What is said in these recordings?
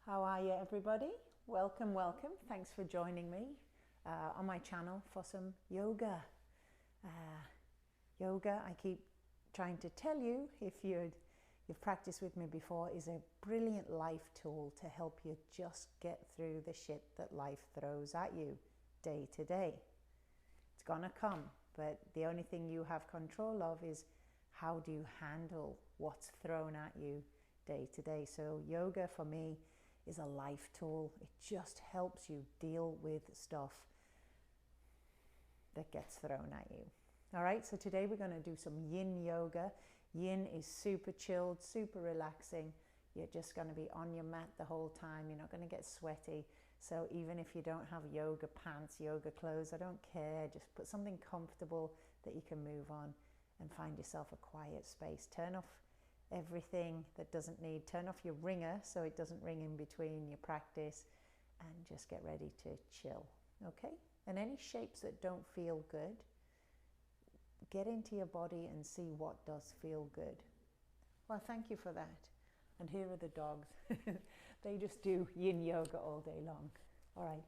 How are you, everybody? Welcome, welcome. Thanks for joining me on my channel for some yoga. Yoga, I keep trying to tell you, if you've practiced with me before, is a brilliant life tool to help you just get through the shit that life throws at you day to day. It's gonna come, but the only thing you have control of is how do you handle what's thrown at you day to day. So yoga for me is a life tool. It just helps you deal with stuff that gets thrown at you. All right, so today we're going to do some Yin Yoga. Yin is super chilled, super relaxing. You're just going to be on your mat the whole time. You're not going to get sweaty. So even if you don't have yoga pants, yoga clothes, I don't care. Just put something comfortable that you can move on and find yourself a quiet space. Turn off everything that doesn't need. Turn off your ringer so it doesn't ring in between your practice, and just get ready to chill. Okay? And any shapes that don't feel good, get into your body and see what does feel good. Well, thank you for that. And here are the dogs. They just do Yin Yoga all day long. All right,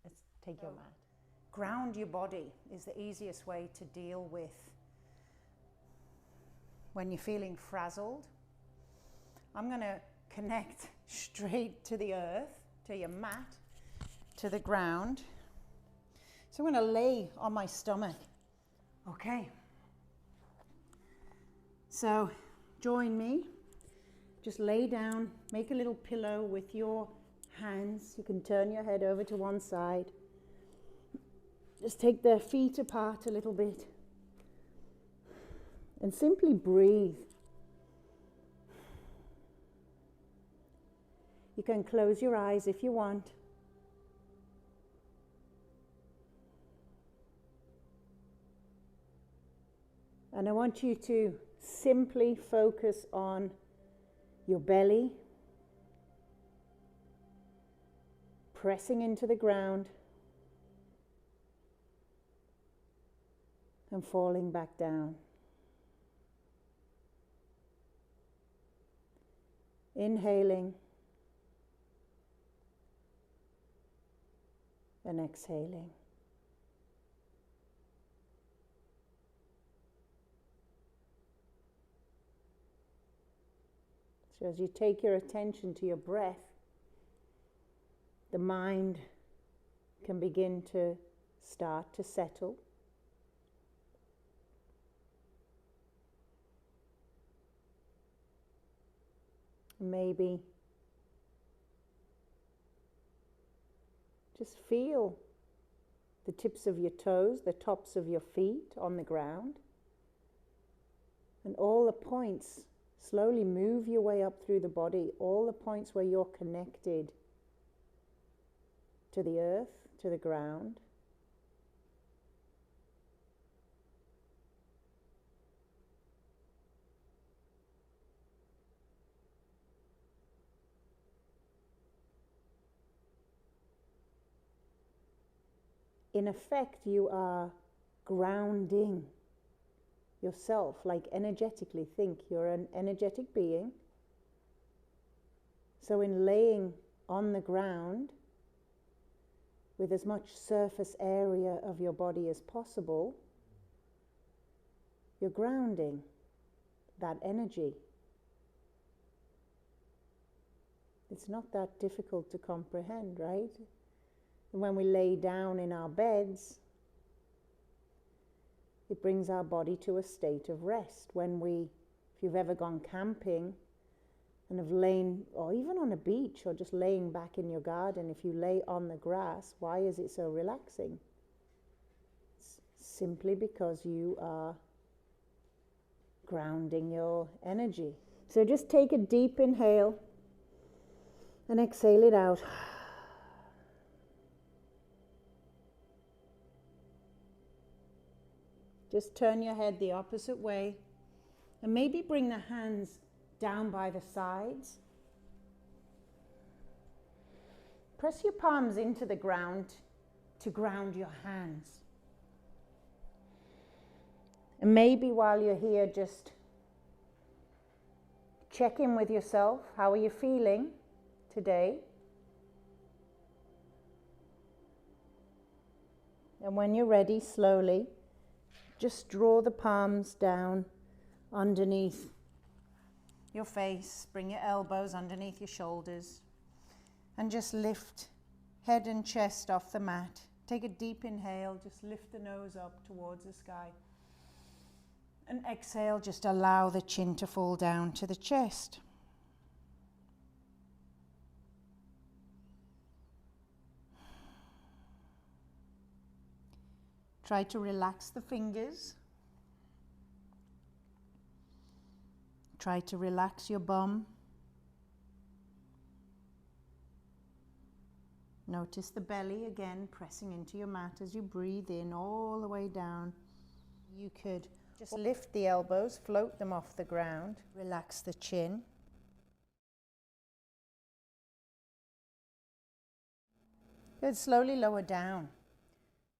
let's take your mat. Ground your body is the easiest way to deal with when you're feeling frazzled. I'm going to connect straight to the earth, to your mat, to the ground. So I'm going to lay on my stomach. Okay. So join me. Just lay down, make a little pillow with your hands. You can turn your head over to one side. Just take the feet apart a little bit. And simply breathe. You can close your eyes if you want. And I want you to simply focus on your belly, pressing into the ground and falling back down. Inhaling and exhaling. So as you take your attention to your breath, the mind can begin to start to settle. Maybe just feel the tips of your toes, the tops of your feet on the ground, and all the points. Slowly move your way up through the body, all the points where you're connected to the earth, to the ground. In effect, you are grounding yourself, like energetically. Think you're an energetic being. So in laying on the ground with as much surface area of your body as possible, you're grounding that energy. It's not that difficult to comprehend, right? And when we lay down in our beds, it brings our body to a state of rest. If you've ever gone camping and have lain, or even on a beach, or just laying back in your garden, if you lay on the grass, why is it so relaxing? It's simply because you are grounding your energy. So just take a deep inhale and exhale it out. Just turn your head the opposite way and maybe bring the hands down by the sides. Press your palms into the ground to ground your hands. And maybe while you're here, just check in with yourself. How are you feeling today? And when you're ready, slowly, just draw the palms down underneath your face. Bring your elbows underneath your shoulders. And just lift head and chest off the mat. Take a deep inhale. Just lift the nose up towards the sky. And exhale, just allow the chin to fall down to the chest. Try to relax the fingers. Try to relax your bum. Notice the belly again pressing into your mat as you breathe in all the way down. You could just lift the elbows, float them off the ground, relax the chin. Good, slowly lower down.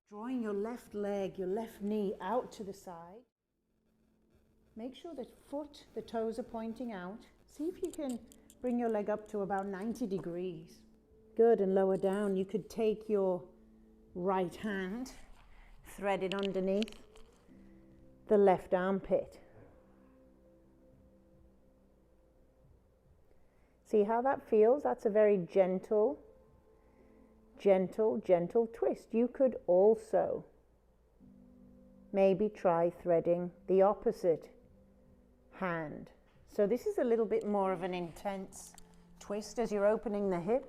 Drawing your left leg, your left knee out to the side. Make sure the toes are pointing out. See if you can bring your leg up to about 90 degrees. Good, and lower down. You could take your right hand, thread it underneath the left armpit. See how that feels? That's a very gentle twist. You could also maybe try threading the opposite hand. So this is a little bit more of an intense twist as you're opening the hip.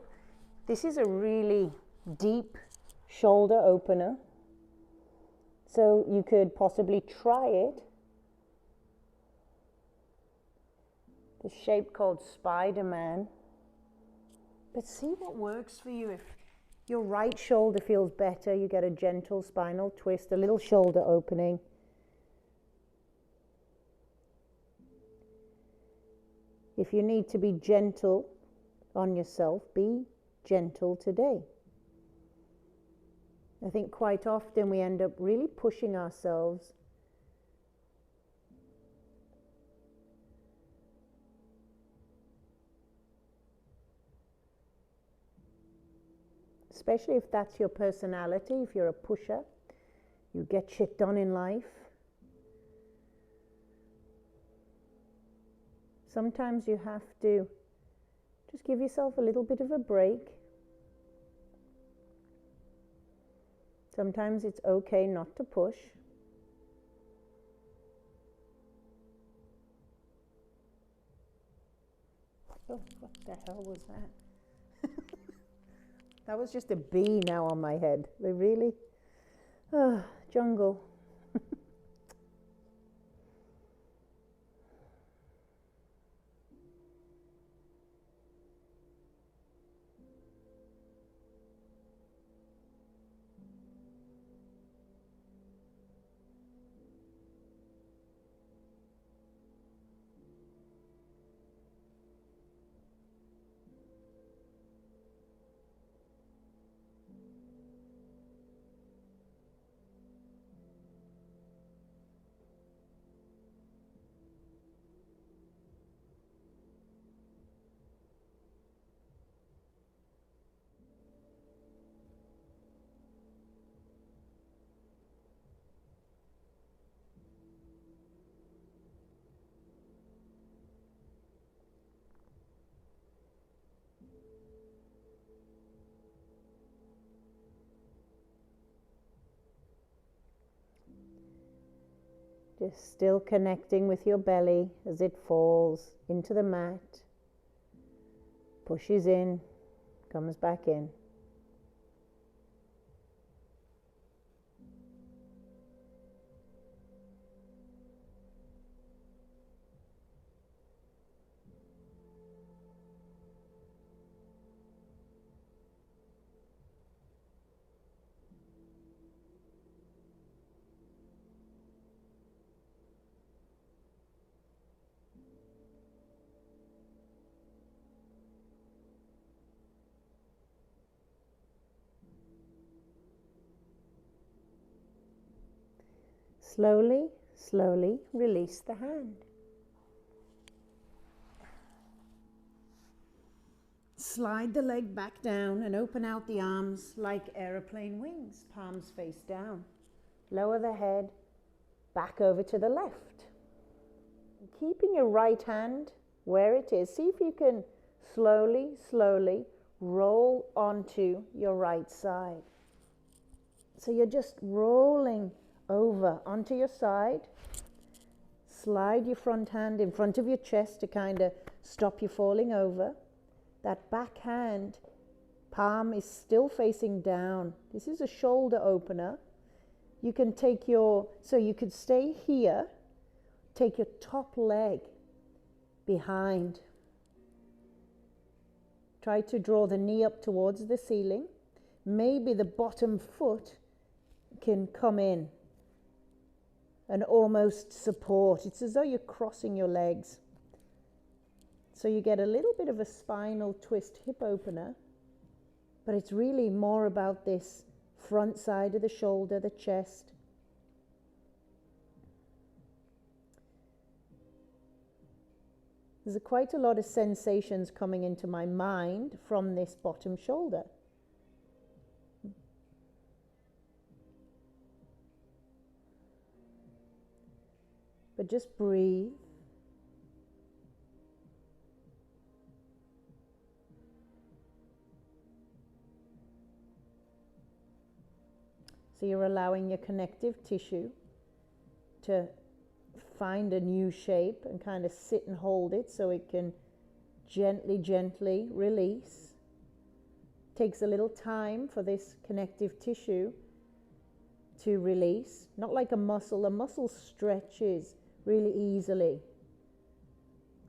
This is a really deep shoulder opener. So you could possibly try it. The shape called Spider-Man. But see what works for you. If your right shoulder feels better, you get a gentle spinal twist, a little shoulder opening. If you need to be gentle on yourself, be gentle today. I think quite often we end up really pushing ourselves. Especially if that's your personality, if you're a pusher, you get shit done in life. Sometimes you have to just give yourself a little bit of a break. Sometimes it's okay not to push. Oh, what the hell was that? That was just a bee now on my head. They really... jungle. Just still connecting with your belly as it falls into the mat, pushes in, comes back in. Slowly, slowly release the hand. Slide the leg back down and open out the arms like aeroplane wings, palms face down. Lower the head back over to the left. Keeping your right hand where it is. See if you can slowly, slowly roll onto your right side. So you're just rolling over onto your side. Slide your front hand in front of your chest to kind of stop you falling over. That back hand, palm is still facing down. This is a shoulder opener. You can take so you could stay here, take your top leg behind. Try to draw the knee up towards the ceiling. Maybe the bottom foot can come in and almost support. It's as though you're crossing your legs. So you get a little bit of a spinal twist hip opener, but it's really more about this front side of the shoulder, the chest. There's quite a lot of sensations coming into my mind from this bottom shoulder. But just breathe. So you're allowing your connective tissue to find a new shape and kind of sit and hold it so it can gently, gently release. Takes a little time for this connective tissue to release. Not like a muscle stretches really easily.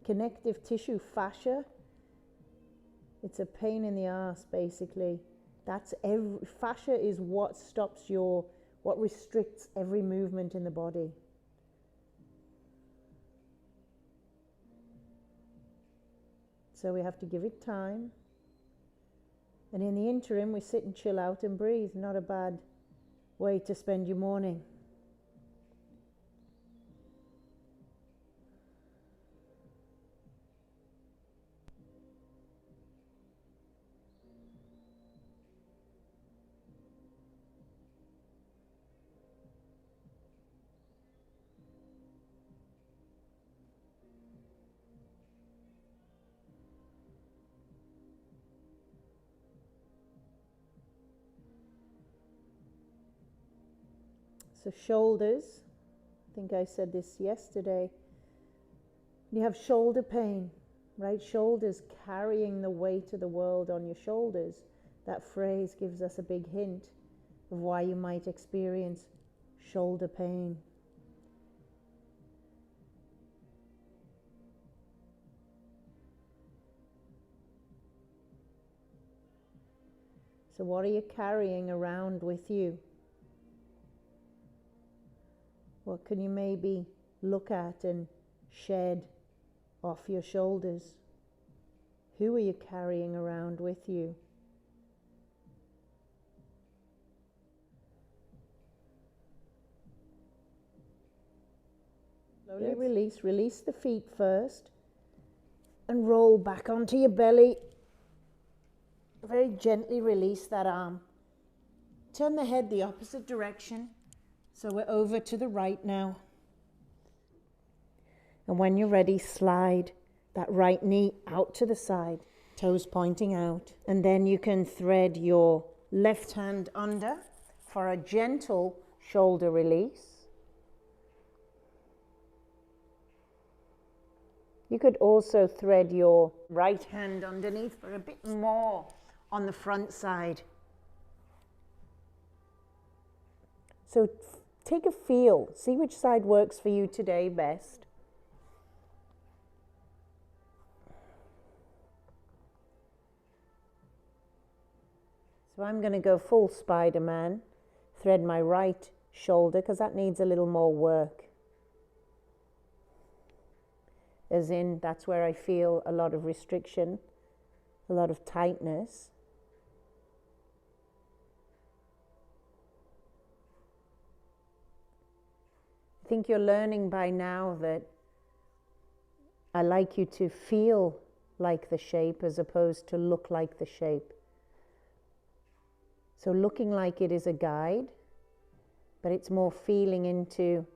Connective tissue, fascia, it's a pain in the ass basically. Fascia is what what restricts every movement in the body. So we have to give it time. And in the interim, we sit and chill out and breathe. Not a bad way to spend your morning. So shoulders, I think I said this yesterday, you have shoulder pain, right? Shoulders carrying the weight of the world on your shoulders. That phrase gives us a big hint of why you might experience shoulder pain. So what are you carrying around with you? What can you maybe look at and shed off your shoulders? Who are you carrying around with you? Slowly release the feet first and roll back onto your belly. Very gently release that arm. Turn the head the opposite direction. So we're over to the right now. And when you're ready, slide that right knee out to the side, toes pointing out. And then you can thread your left hand under for a gentle shoulder release. You could also thread your right hand underneath for a bit more on the front side. So take a feel, see which side works for you today best. So I'm going to go full Spider-Man, thread my right shoulder because that needs a little more work. As in, that's where I feel a lot of restriction, a lot of tightness. I think you're learning by now that I like you to feel like the shape as opposed to look like the shape. So looking like it is a guide, but it's more feeling into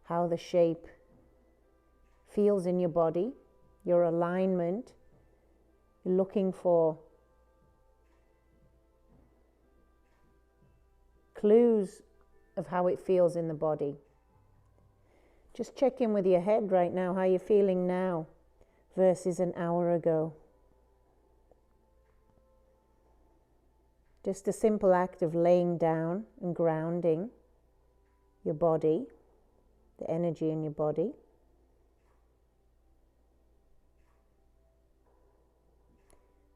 how the shape feels in your body, your alignment. You're looking for clues of how it feels in the body. Just check in with your head right now, how you're feeling now versus an hour ago. Just a simple act of laying down and grounding your body, the energy in your body.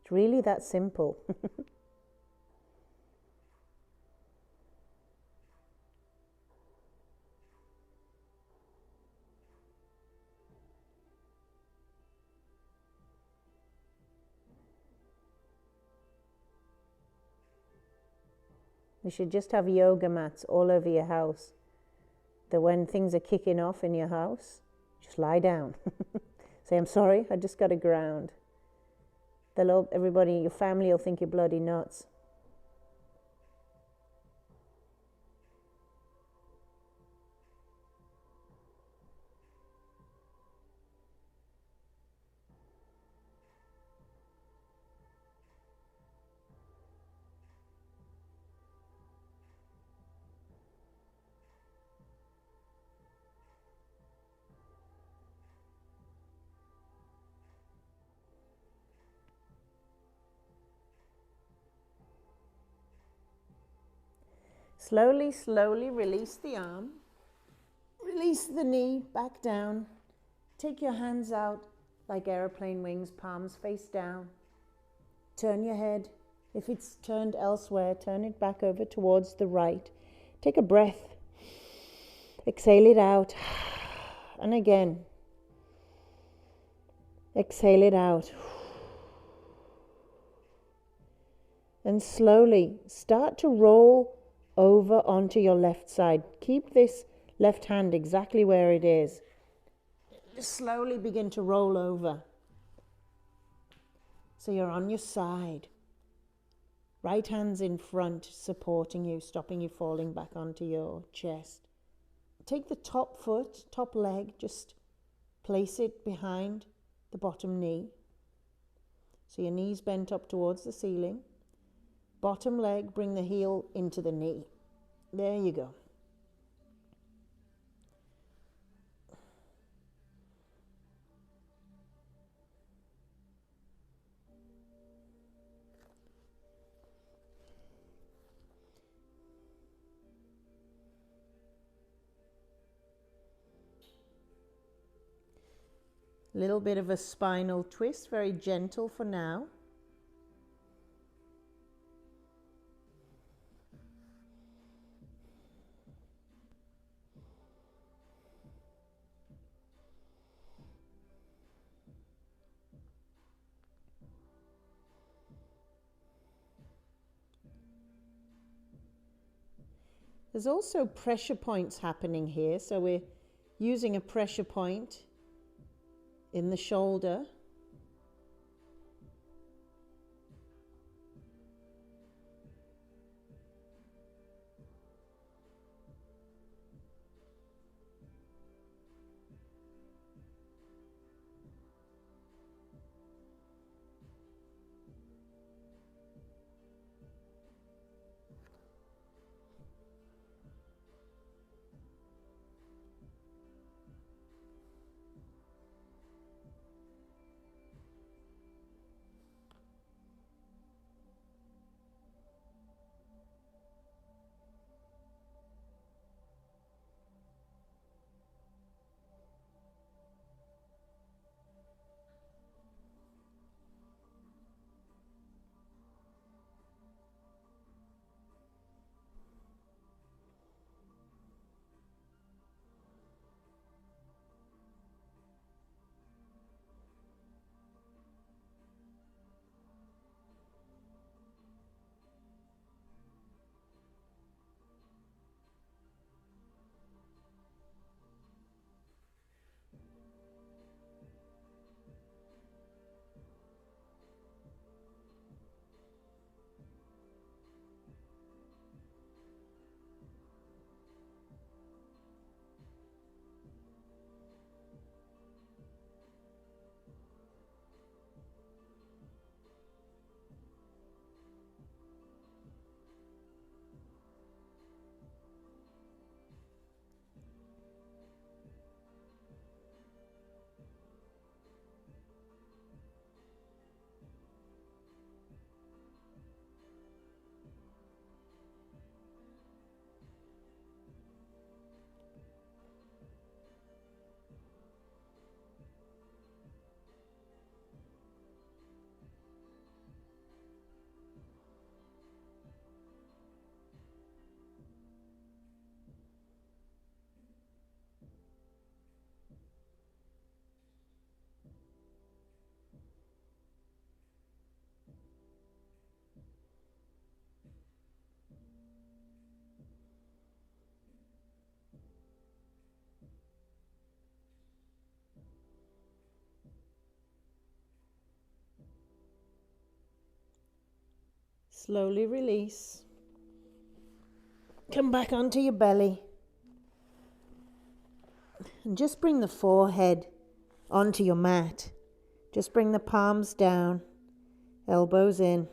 It's really that simple. You should just have yoga mats all over your house. That when things are kicking off in your house, just lie down. Say, I'm sorry, I just got to ground. Everybody, your family will think you're bloody nuts. Slowly, slowly release the arm. Release the knee back down. Take your hands out like airplane wings, palms face down. Turn your head. If it's turned elsewhere, turn it back over towards the right. Take a breath. Exhale it out. And again. Exhale it out. And slowly start to roll over onto your left side. Keep this left hand exactly where it is. Just slowly begin to roll over. So you're on your side. Right hand's in front, supporting you, stopping you falling back onto your chest. Take the top foot, top leg, just place it behind the bottom knee. So your knee's bent up towards the ceiling. Bottom leg, bring the heel into the knee. There you go. Little bit of a spinal twist, very gentle for now. There's also pressure points happening here, so we're using a pressure point in the shoulder. Slowly release. Come back onto your belly. And just bring the forehead onto your mat. Just bring the palms down, elbows in.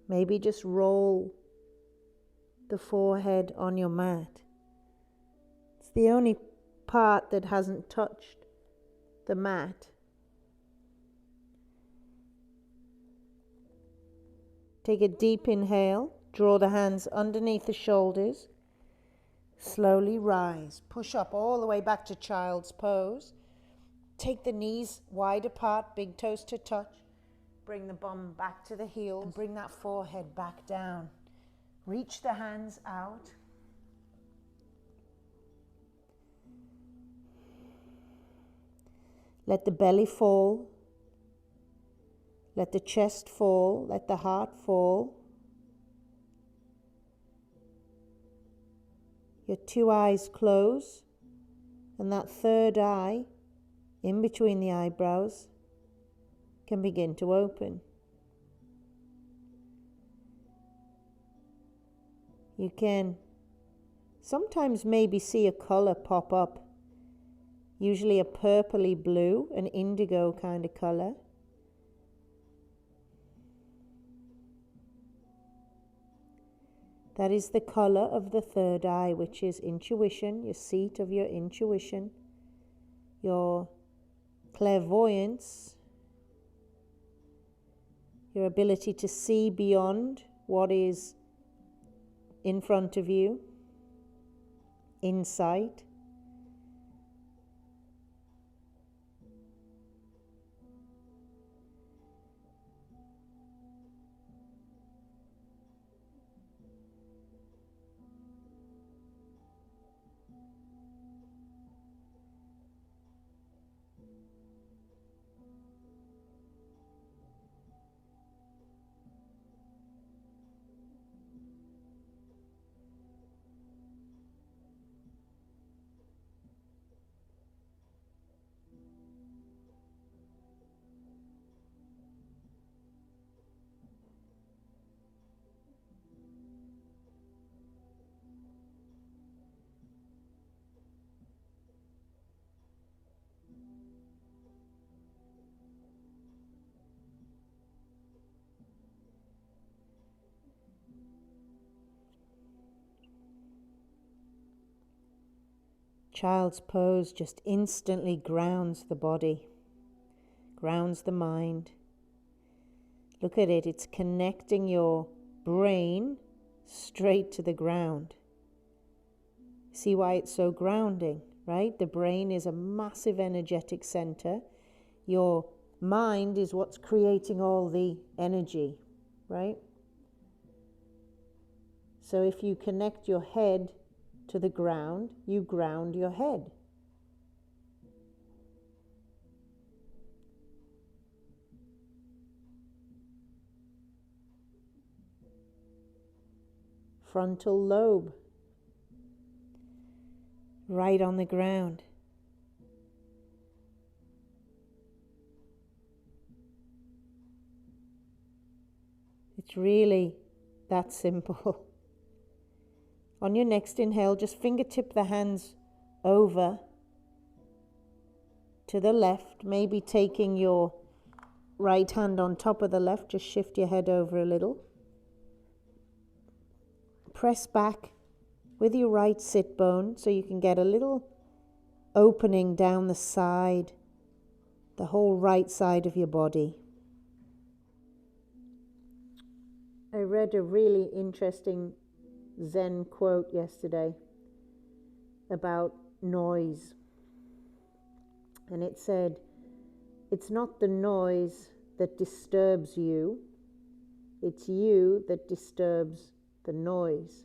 Maybe just roll the forehead on your mat. It's the only part that hasn't touched the mat. Take a deep inhale. Draw the hands underneath the shoulders. Slowly rise. Push up all the way back to child's pose. Take the knees wide apart, big toes to touch. Bring the bum back to the heels. And bring that forehead back down. Reach the hands out. Let the belly fall. Let the chest fall. Let the heart fall. Your two eyes close, and that third eye, in between the eyebrows, can begin to open. You can sometimes maybe see a color pop up, usually a purpley blue, an indigo kind of color. That is the color of the third eye, which is intuition, your seat of your intuition, your clairvoyance, your ability to see beyond what is in front of you, insight. Child's pose just instantly grounds the body, grounds the mind. Look at it, it's connecting your brain straight to the ground. See why it's so grounding, right? The brain is a massive energetic center. Your mind is what's creating all the energy, right? So if you connect your head to the ground, you ground your head. Frontal lobe, right on the ground. It's really that simple. On your next inhale, just fingertip the hands over to the left, maybe taking your right hand on top of the left, just shift your head over a little. Press back with your right sit bone so you can get a little opening down the side, the whole right side of your body. I read a really interesting Zen quote yesterday about noise. And it said, it's not the noise that disturbs you, it's you that disturbs the noise.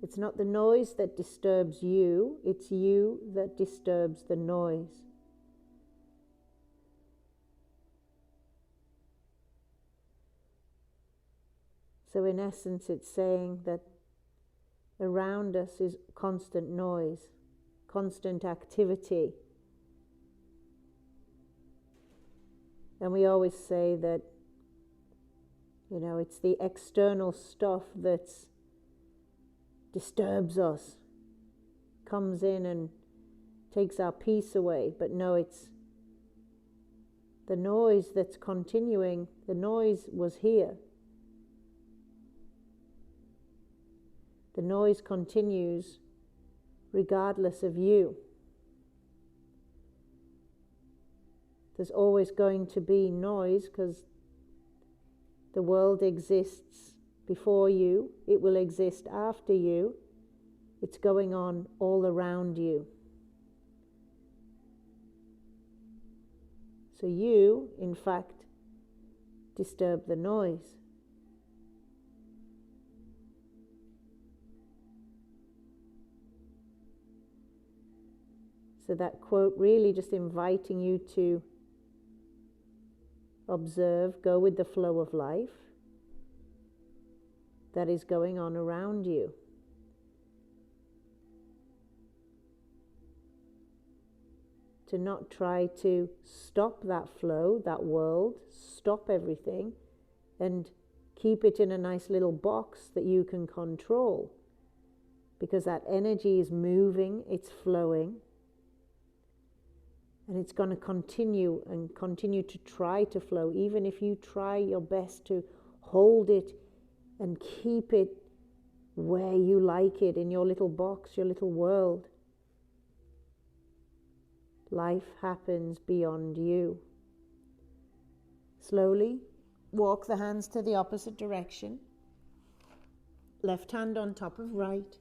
It's not the noise that disturbs you, it's you that disturbs the noise. So in essence, it's saying that around us is constant noise, constant activity. And we always say that You know, it's the external stuff that disturbs us, comes in and takes our peace away. But no, it's the noise that's continuing. The noise was here. The noise continues regardless of you. There's always going to be noise because the world exists before you. It will exist after you. It's going on all around you. So you, in fact, disturb the noise. So that quote really just inviting you to observe, go with the flow of life that is going on around you. To not try to stop that flow, that world, stop everything and keep it in a nice little box that you can control. Because that energy is moving, it's flowing. And it's going to continue to try to flow, even if you try your best to hold it and keep it where you like it, in your little box, your little world. Life happens beyond you. Slowly walk the hands to the opposite direction. Left hand on top of right.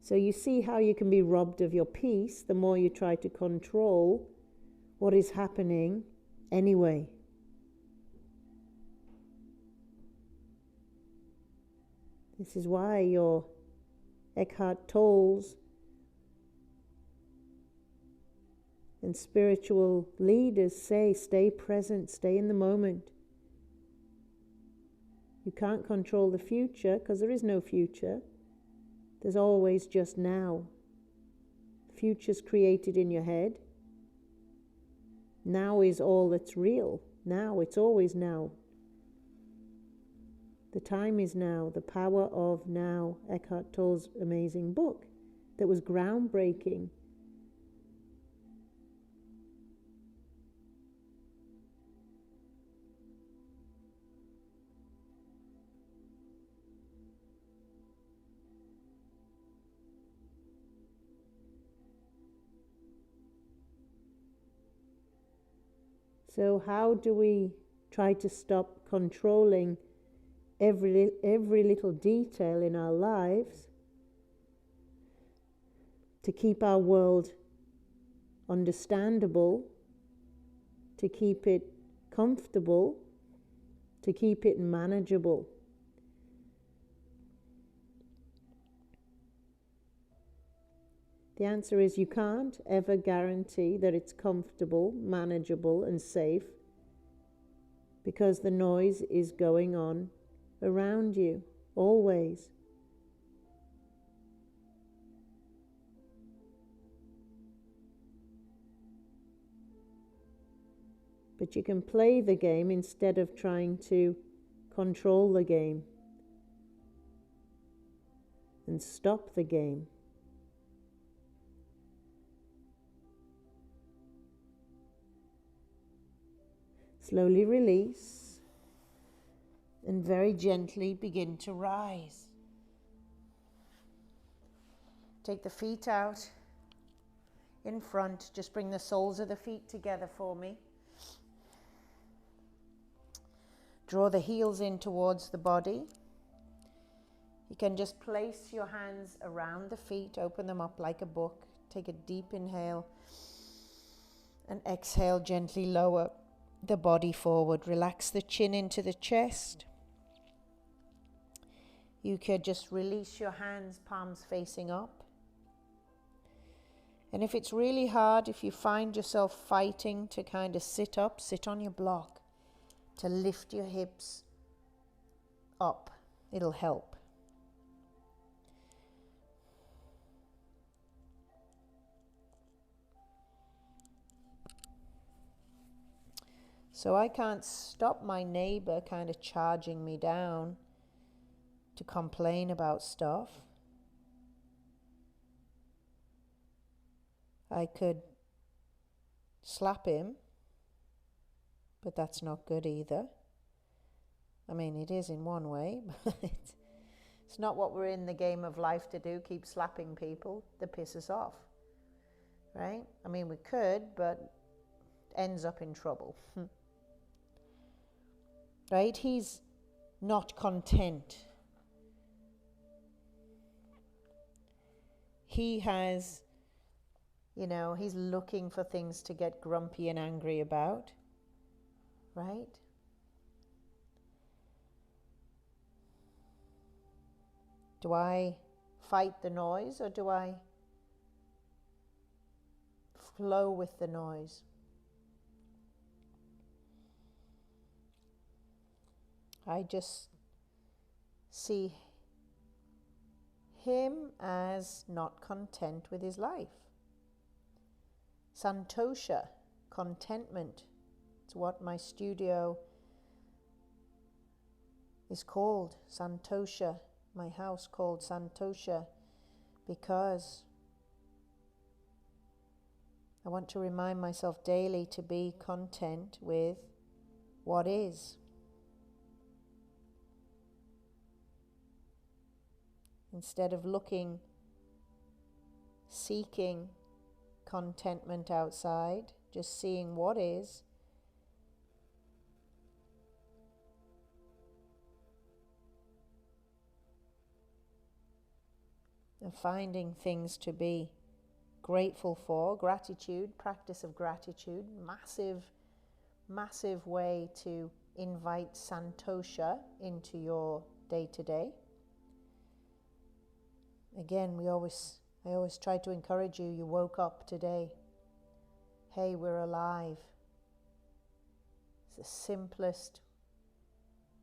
So you see how you can be robbed of your peace the more you try to control what is happening anyway. This is why your Eckhart Tolle's and spiritual leaders say, stay present, stay in the moment. You can't control the future because there is no future. There's always just now. Future's created in your head. Now is all that's real. Now, it's always now. The time is now, the power of now. Eckhart Tolle's amazing book that was groundbreaking. So how do we try to stop controlling every little detail in our lives to keep our world understandable, to keep it comfortable, to keep it manageable? The answer is you can't ever guarantee that it's comfortable, manageable, and safe because the noise is going on around you, always. But you can play the game instead of trying to control the game and stop the game. Slowly release and very gently begin to rise. Take the feet out in front. Just bring the soles of the feet together for me. Draw the heels in towards the body. You can just place your hands around the feet, open them up like a book. Take a deep inhale and exhale, gently lower the body forward. Relax the chin into the chest. You could just release your hands, palms facing up. And if it's really hard, if you find yourself fighting to kind of sit up, sit on your block to lift your hips up. It'll help. So I can't stop my neighbor kind of charging me down to complain about stuff. I could slap him, but that's not good either. I mean, it is in one way, but it's not what we're in the game of life to do, keep slapping people that piss us off, right? I mean, we could, but ends up in trouble. Right? He's not content. He has, he's looking for things to get grumpy and angry about, right? Do I fight the noise, or do I flow with the noise? I just see him as not content with his life. Santosha, contentment. It's what my studio is called, Santosha. My house called Santosha, because I want to remind myself daily to be content with what is. Instead of seeking contentment outside, just seeing what is. And finding things to be grateful for. Gratitude, practice of gratitude, massive way to invite Santosha into your day-to-day. Again, I always try to encourage you. You woke up today. Hey, we're alive. It's the simplest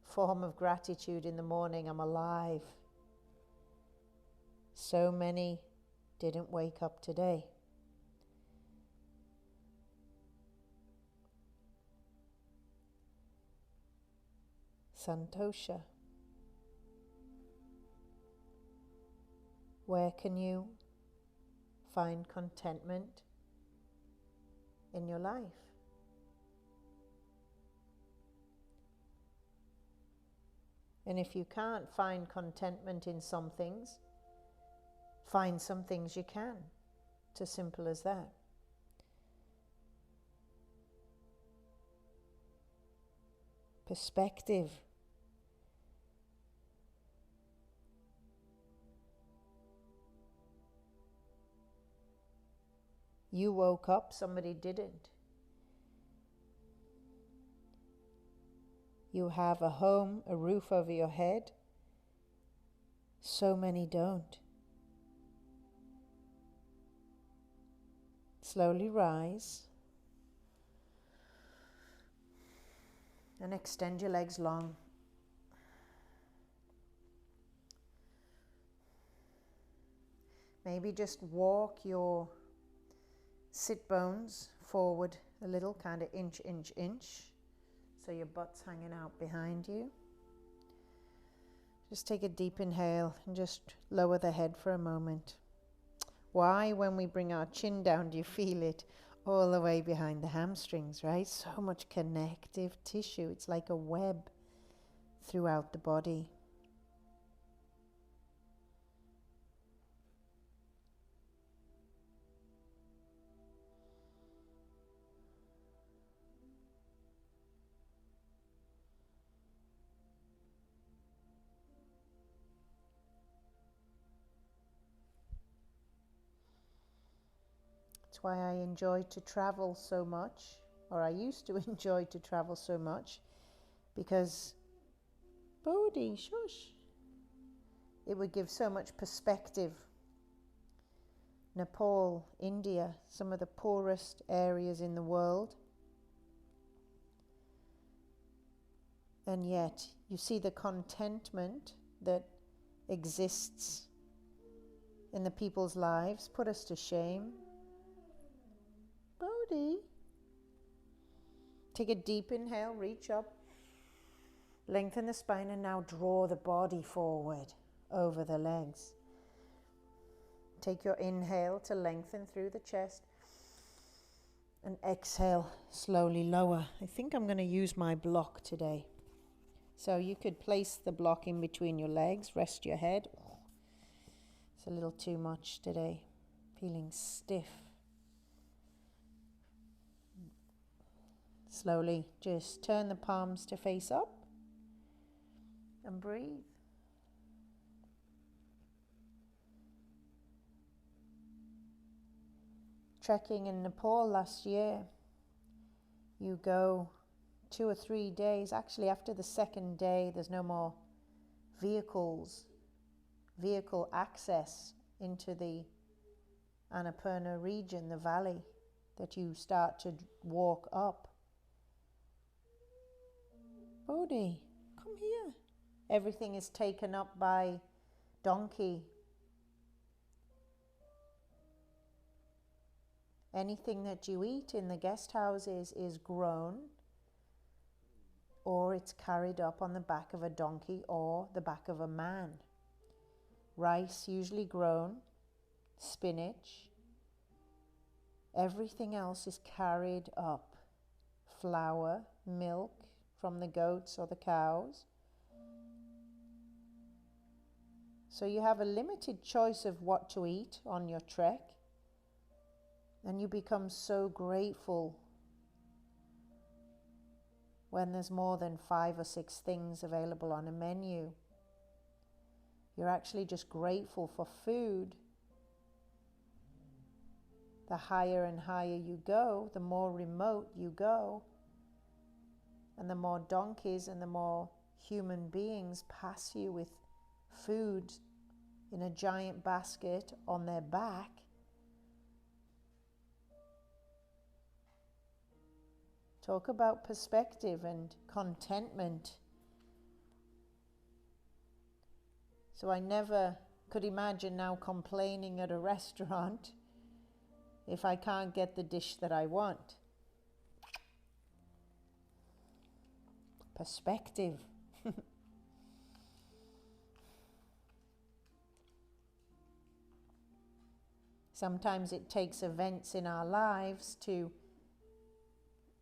form of gratitude in the morning. I'm alive. So many didn't wake up today. Santosha. Where can you find contentment in your life? And if you can't find contentment in some things, find some things you can. It's as simple as that. Perspective. You woke up, somebody didn't. You have a home, a roof over your head. So many don't. Slowly rise and extend your legs long. Maybe just walk your sit bones forward a little, kind of inch, so your butt's hanging out behind you. Just take a deep inhale and just lower the head for a moment. Why, when we bring our chin down, do you feel it all the way behind the hamstrings, right? So much connective tissue. It's like a web throughout the body. That's why I enjoy to travel so much, or I used to enjoy to travel so much, because Bodhi, shush, it would give so much perspective. Nepal, India, some of the poorest areas in the world, and yet you see the contentment that exists in the people's lives. Put us to shame. Bodhi. Take a deep inhale, reach up, lengthen the spine, and now draw the body forward over the legs. Take your inhale to lengthen through the chest, and exhale, slowly lower. I think I'm going to use my block today. So you could place the block in between your legs, rest your head. It's a little too much today, feeling stiff. Slowly just turn the palms to face up and breathe. Trekking in Nepal last year, you go 2 or 3 days. Actually, after the second day, there's no more vehicle access into the Annapurna region, the valley that you start to walk up. Bodhi, come here. Everything is taken up by donkey. Anything that you eat in the guest houses is grown, or it's carried up on the back of a donkey or the back of a man. Rice usually grown, spinach. Everything else is carried up. Flour, milk from the goats or the cows. So you have a limited choice of what to eat on your trek. And you become so grateful when there's more than 5 or 6 things available on a menu. You're actually just grateful for food. The higher and higher you go, the more remote you go, and the more donkeys and the more human beings pass you with food in a giant basket on their back. Talk about perspective and contentment. So I never could imagine now complaining at a restaurant if I can't get the dish that I want. Perspective. Sometimes it takes events in our lives to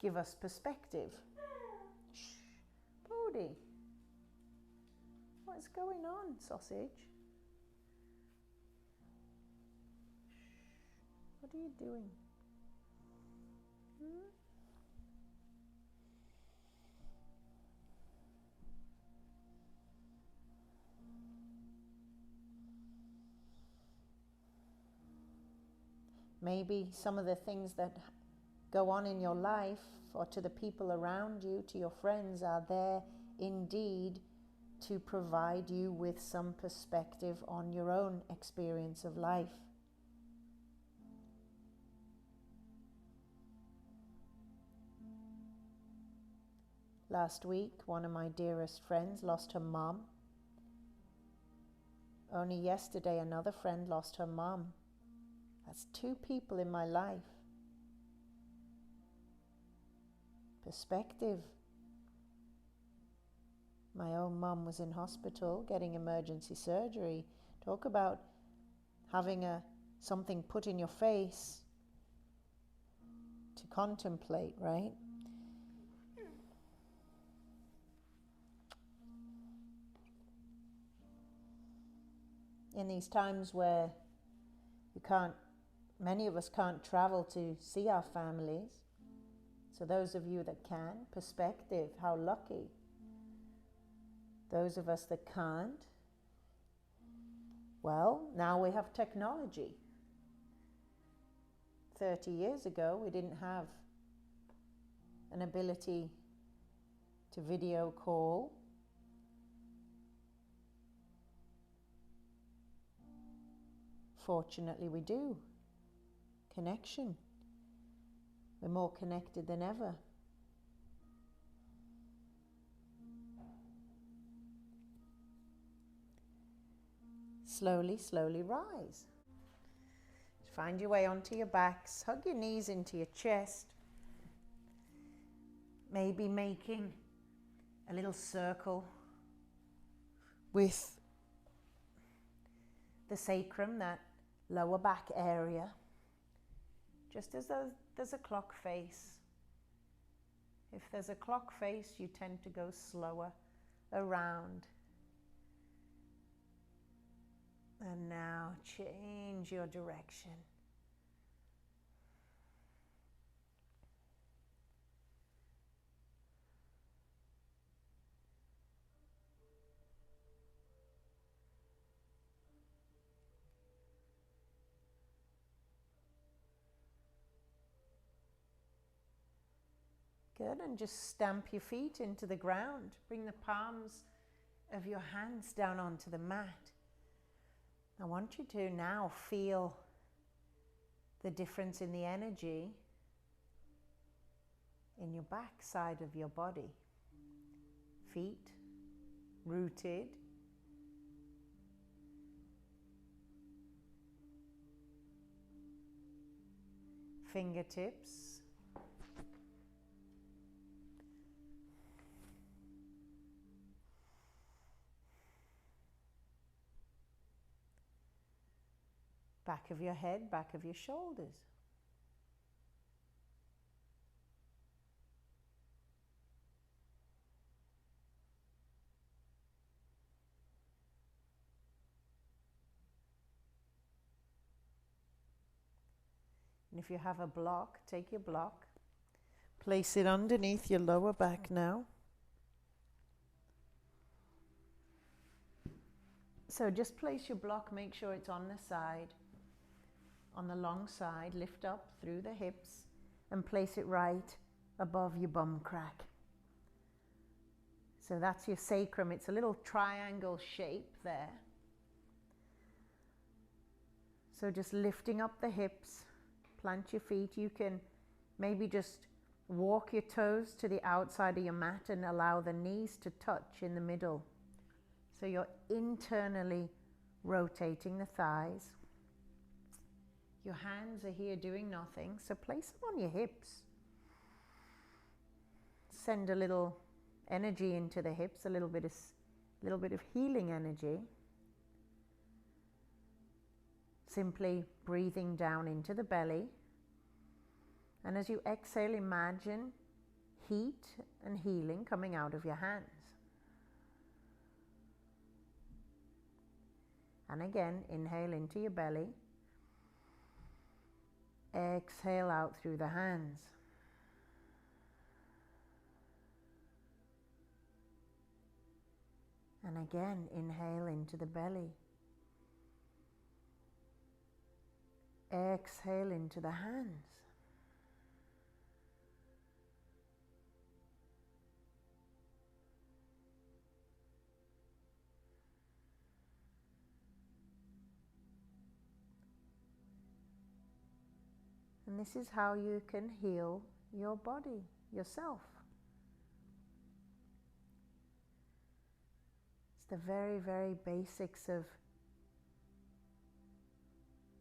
give us perspective. Shh, Bodhi. What's going on, sausage? What are you doing? Maybe some of the things that go on in your life or to the people around you, to your friends, are there indeed to provide you with some perspective on your own experience of life. Last week, one of my dearest friends lost her mom. Only yesterday, another friend lost her mom. That's 2 people in my life. Perspective. My own mum was in hospital getting emergency surgery. Talk about having something put in your face to contemplate, right? In these times where many of us can't travel to see our families, so those of you that can, perspective, how lucky. Those of us that can't, well, now we have technology. 30 years ago, we didn't have an ability to video call. Fortunately, we do. Connection. We're more connected than ever. Slowly, slowly rise. Find your way onto your backs. Hug your knees into your chest. Maybe making a little circle with the sacrum, that lower back area, just as though there's a clock face. If there's a clock face, you tend to go slower around. And now change your direction. Good, and just stamp your feet into the ground. Bring the palms of your hands down onto the mat. I want you to now feel the difference in the energy in your back side of your body. Feet rooted. Fingertips. Back of your head, back of your shoulders. And if you have a block, take your block, place it underneath your lower back now. So just place your block, make sure it's on the side. On the long side, lift up through the hips and place it right above your bum crack. So that's your sacrum. It's a little triangle shape there. So just lifting up the hips, plant your feet. You can maybe just walk your toes to the outside of your mat and allow the knees to touch in the middle. So you're internally rotating the thighs. Your hands are here doing nothing, so place them on your hips. Send a little energy into the hips, a little bit of healing energy. Simply breathing down into the belly. And as you exhale, imagine heat and healing coming out of your hands. And again, inhale into your belly. Exhale out through the hands. And again, inhale into the belly. Exhale into the hands. And this is how you can heal your body, yourself. It's the very, very basics of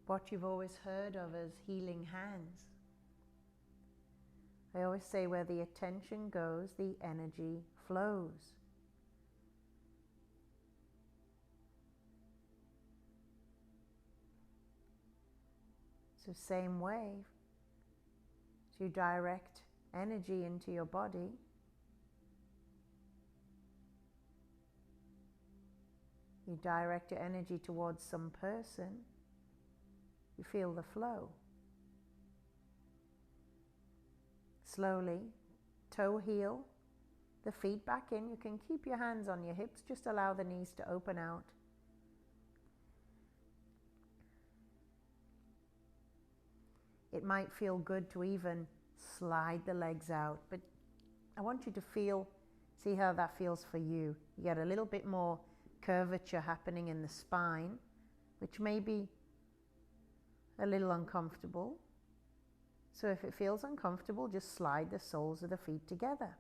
what you've always heard of as healing hands. I always say where the attention goes, the energy flows. So same way, as you direct energy into your body, you direct your energy towards some person, you feel the flow. Slowly, toe heel, the feet back in. You can keep your hands on your hips, just allow the knees to open out. It might feel good to even slide the legs out, but I want you to see how that feels for you. You get a little bit more curvature happening in the spine, which may be a little uncomfortable. So if it feels uncomfortable, just slide the soles of the feet together.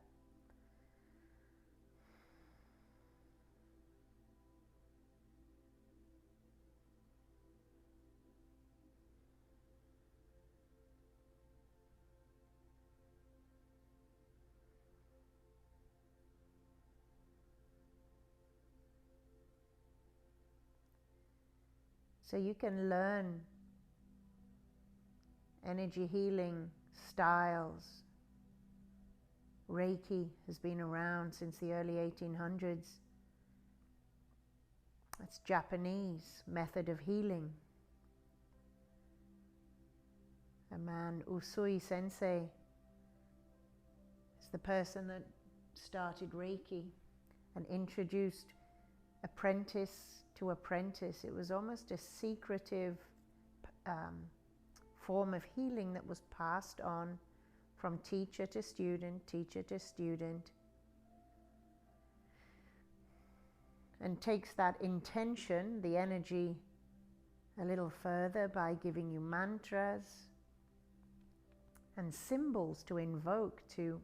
So you can learn energy healing styles. Reiki has been around since the early 1800s. It's Japanese method of healing. A man, Usui Sensei, is the person that started Reiki and introduced apprentice to apprentice. It was almost a secretive form of healing that was passed on from teacher to student, and takes that intention, the energy, a little further by giving you mantras and symbols to invoke, to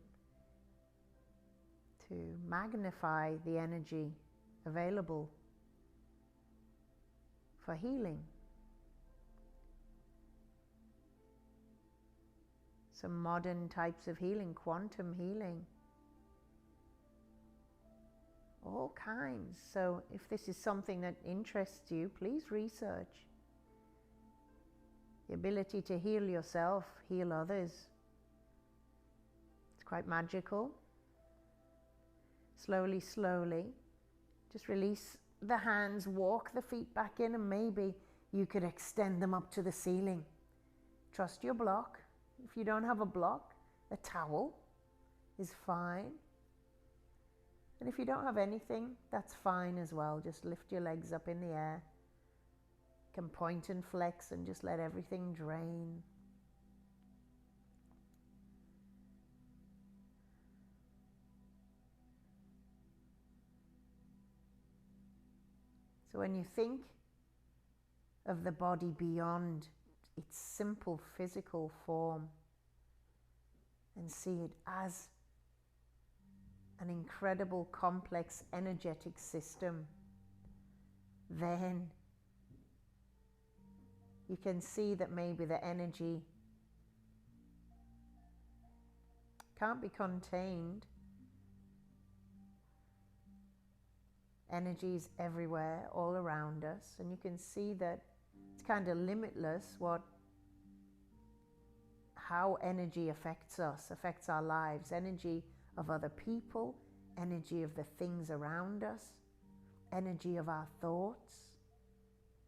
magnify the energy available for healing. Some modern types of healing, quantum healing, all kinds. So if this is something that interests you, please research. The ability to heal yourself, heal others. It's quite magical. Slowly, slowly, just release the hands, walk the feet back in, and maybe you could extend them up to the ceiling. Trust your block. If you don't have a block, a towel is fine. And if you don't have anything, that's fine as well. Just lift your legs up in the air. You can point and flex and just let everything drain. So when you think of the body beyond its simple physical form and see it as an incredible complex energetic system, then you can see that maybe the energy can't be contained. Energy is everywhere, all around us, and you can see that it's kind of limitless how energy affects us, affects our lives. Energy of other people, energy of the things around us, energy of our thoughts.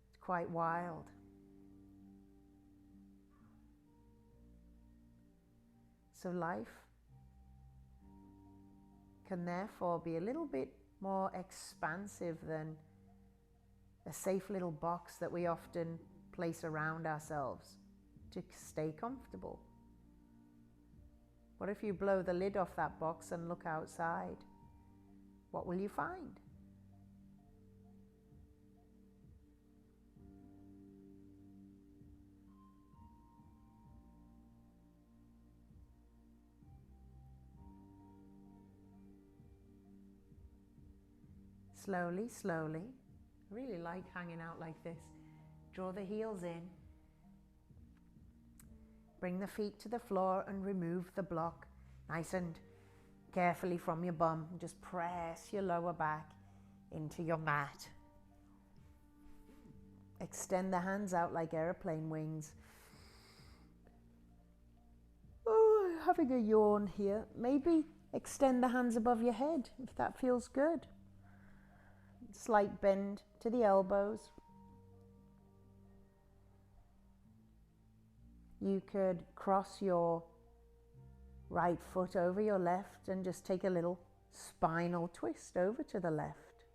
It's quite wild. So life can therefore be a little bit more expansive than a safe little box that we often place around ourselves to stay comfortable. What if you blow the lid off that box and look outside? What will you find? Slowly, slowly. I really like hanging out like this. Draw the heels in. Bring the feet to the floor and remove the block nice and carefully from your bum. Just press your lower back into your mat. Extend the hands out like airplane wings. Oh, having a yawn here. Maybe extend the hands above your head if that feels good. Slight bend to the elbows. You could cross your right foot over your left and just take a little spinal twist over to the left.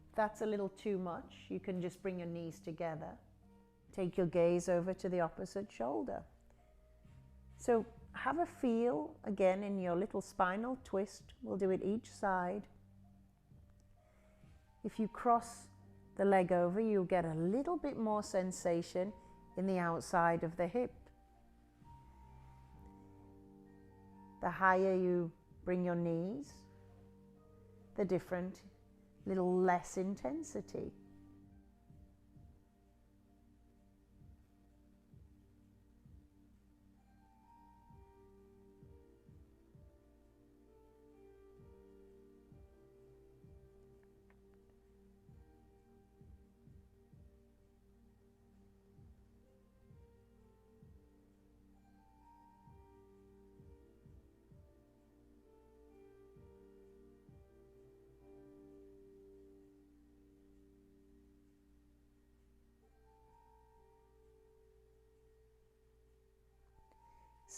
If that's a little too much, you can just bring your knees together. Take your gaze over to the opposite shoulder. So have a feel again in your little spinal twist. We'll do it each side. If you cross the leg over, you'll get a little bit more sensation in the outside of the hip. The higher you bring your knees, the different, little less intensity.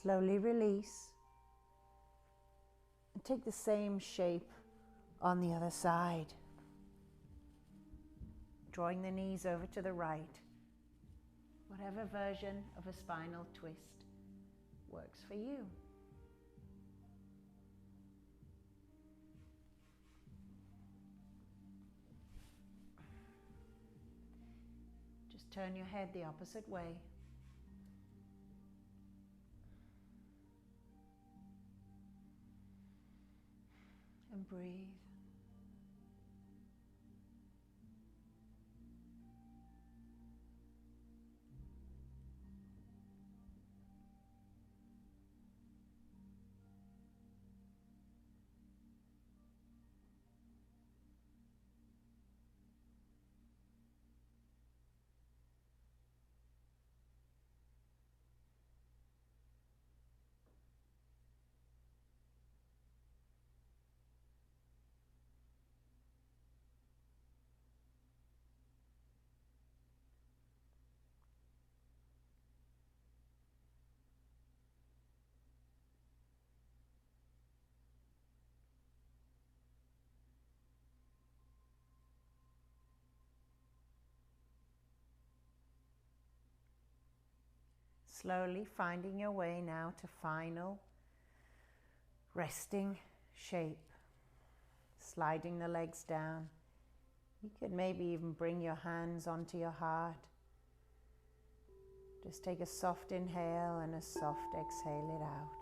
Slowly release. And take the same shape on the other side. Drawing the knees over to the right. Whatever version of a spinal twist works for you. Just turn your head the opposite way. And breathe. Slowly finding your way now to final resting shape. Sliding the legs down. You could maybe even bring your hands onto your heart. Just take a soft inhale and a soft exhale it out.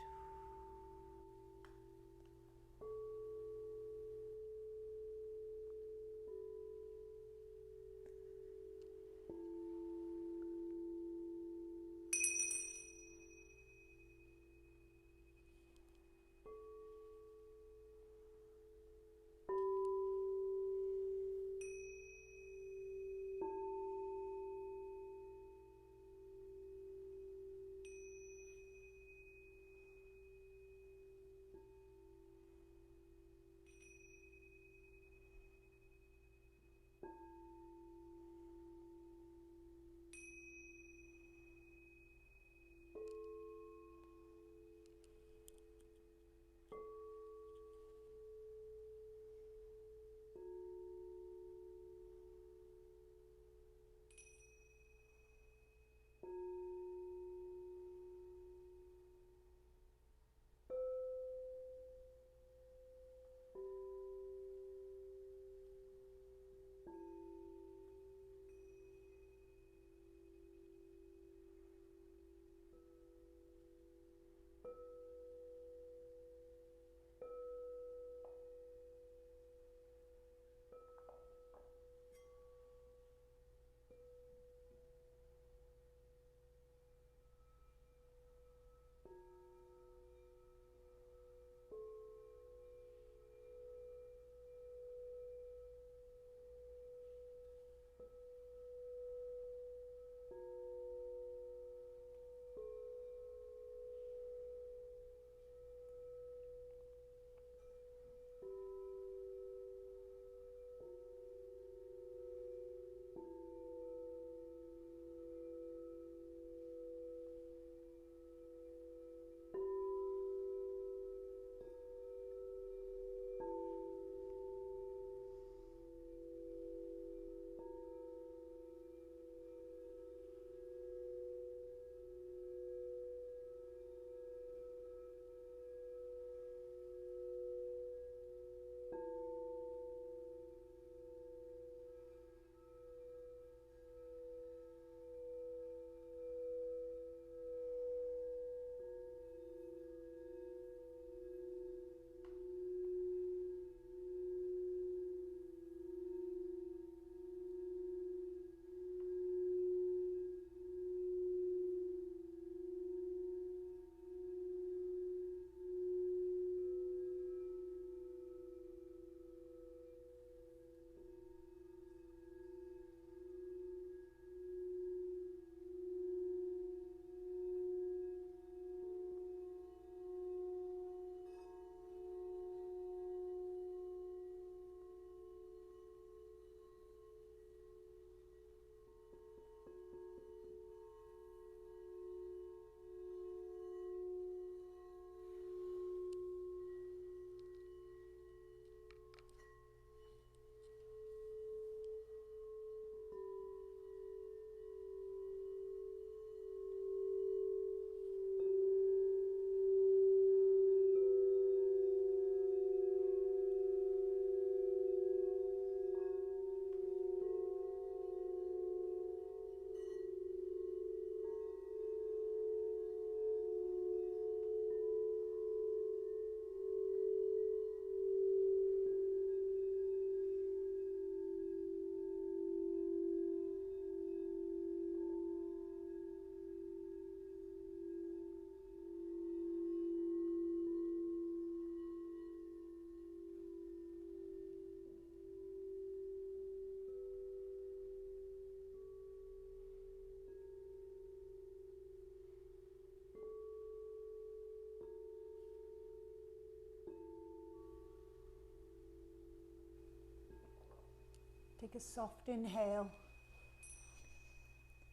Take a soft inhale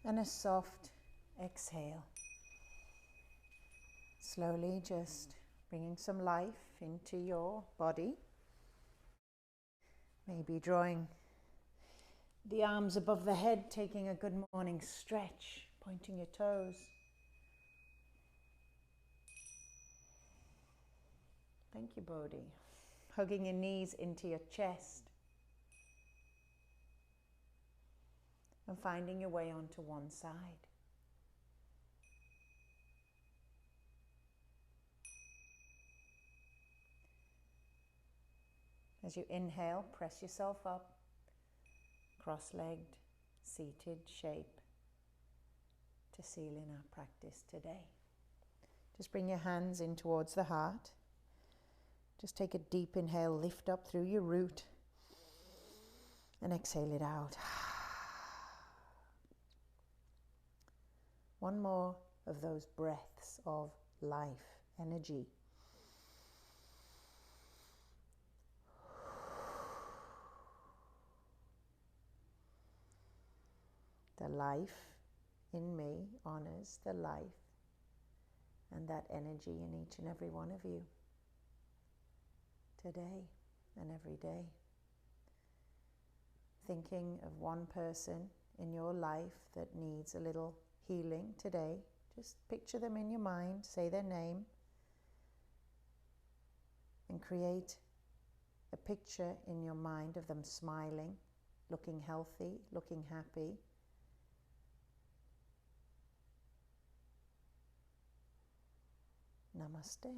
and a soft exhale. Slowly just bringing some life into your body. Maybe drawing the arms above the head, taking a good morning stretch, pointing your toes. Thank you, Bodhi. Hugging your knees into your chest. And finding your way onto one side. As you inhale, press yourself up, cross-legged, seated shape to seal in our practice today. Just bring your hands in towards the heart. Just take a deep inhale, lift up through your root, and exhale it out. One more of those breaths of life, energy. The life in me honors the life and that energy in each and every one of you today and every day. Thinking of one person in your life that needs a little healing today, just picture them in your mind, say their name, and create a picture in your mind of them smiling, looking healthy, looking happy. Namaste.